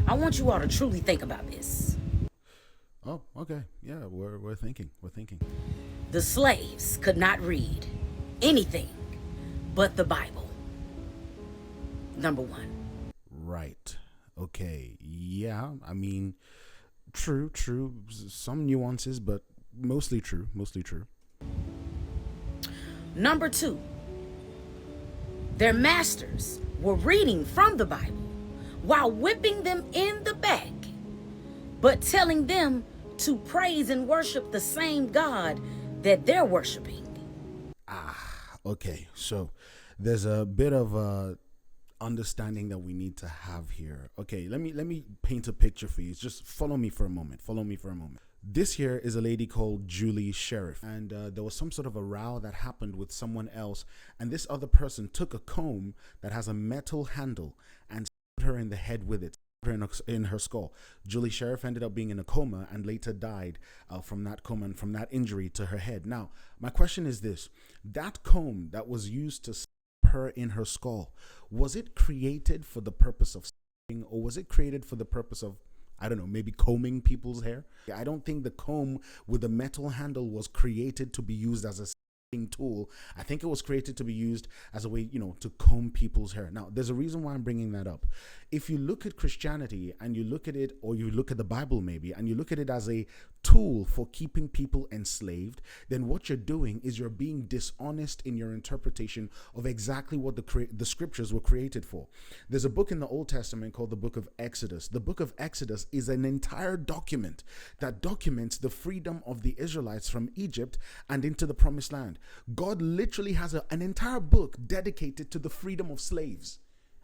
I want you all to truly think about this. Oh, okay. Yeah, we're thinking. We're thinking. The slaves could not read anything but the Bible. Number one. Right. Okay. Yeah. I mean, true, true. Some nuances, but mostly true. Mostly true. Number two, their masters were reading from the Bible while whipping them in the back, but telling them to praise and worship the same God that they're worshiping. Okay. So there's a bit of understanding that we need to have here. Okay, let me paint a picture for you. Just follow me for a moment. Follow me for a moment. This here is a lady called Julie Sheriff, and there was some sort of a row that happened with someone else, and this other person took a comb that has a metal handle and stabbed her in the head with it, in her skull. Julie Sheriff ended up being in a coma and later died from that coma and from that injury to her head. Now, my question is this: that comb that was used to stab her in her skull, was it created for the purpose of stabbing, or was it created for the purpose of, I don't know, maybe combing people's hair? I don't think the comb with the metal handle was created to be used as a tool. I think it was created to be used as a way, to comb people's hair. Now, there's a reason why I'm bringing that up. If you look at Christianity and you look at it, or you look at the Bible maybe, and you look at it as a tool for keeping people enslaved, then what you're doing is you're being dishonest in your interpretation of exactly what the scriptures were created for. There's a book in the Old Testament called the book of Exodus. The book of Exodus is an entire document that documents the freedom of the Israelites from Egypt and into the promised land. God literally has an entire book dedicated to the freedom of slaves.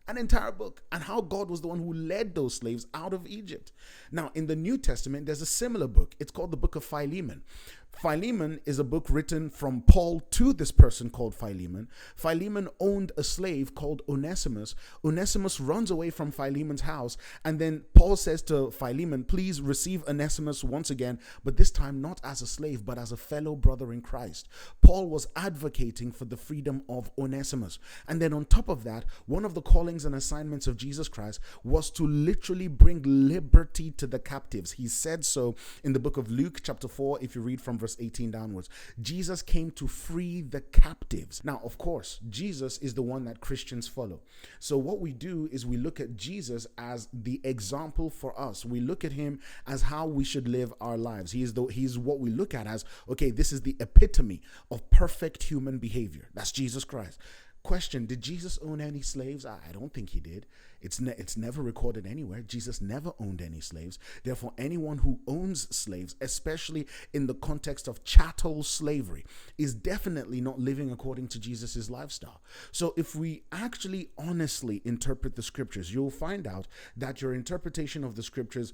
An entire book, and how God was the one who led those slaves out of Egypt. Now, in the New Testament, there's a similar book. It's called the book of Philemon. Philemon is a book written from Paul to this person called Philemon. Philemon owned a slave called Onesimus. Onesimus runs away from Philemon's house, and then Paul says to Philemon, please receive Onesimus once again, but this time not as a slave, but as a fellow brother in Christ. Paul was advocating for the freedom of Onesimus. And then on top of that, one of the callings and assignments of Jesus Christ was to literally bring liberty to the captives. He said so in the book of Luke chapter 4, if you read from verse 18 downwards. Jesus came to free the captives. Now, of course, Jesus is the one that Christians follow. So what we do is we look at Jesus as the example for us. We look at him as how we should live our lives. He's what we look at as, okay, this is the epitome of perfect human behavior. That's Jesus Christ. Question: did Jesus own any slaves? I don't think he did. It's never recorded anywhere. Jesus never owned any slaves. Therefore, anyone who owns slaves, especially in the context of chattel slavery, is definitely not living according to Jesus's lifestyle. So if we actually honestly interpret the scriptures, you'll find out that your interpretation of the scriptures,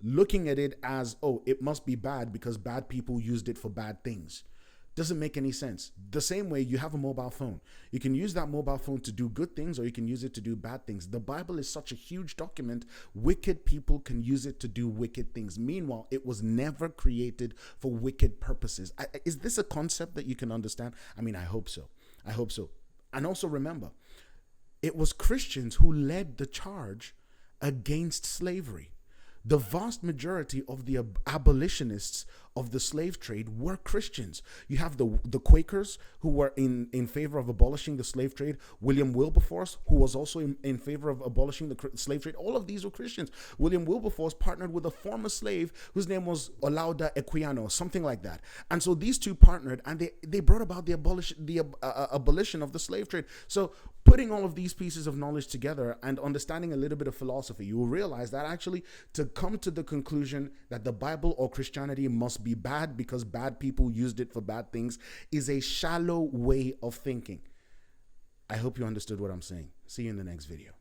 looking at it as, oh, it must be bad because bad people used it for bad things, doesn't make any sense. The same way you have a mobile phone. You can use that mobile phone to do good things, or you can use it to do bad things. The Bible is such a huge document. Wicked people can use it to do wicked things. Meanwhile, it was never created for wicked purposes. Is this a concept that you can understand? I mean, I hope so. I hope so. And also remember, it was Christians who led the charge against slavery. The vast majority of the abolitionists of the slave trade were Christians. You have the Quakers, who were in favor of abolishing the slave trade. William Wilberforce, who was also in favor of abolishing the slave trade. All of these were Christians. William Wilberforce partnered with a former slave whose name was Olaudah Equiano, something like that. And so these two partnered, and they brought about the abolition of the slave trade. So putting all of these pieces of knowledge together and understanding a little bit of philosophy, you will realize that actually to come to the conclusion that the Bible or Christianity must be bad because bad people used it for bad things is a shallow way of thinking. I hope you understood what I'm saying. See you in the next video.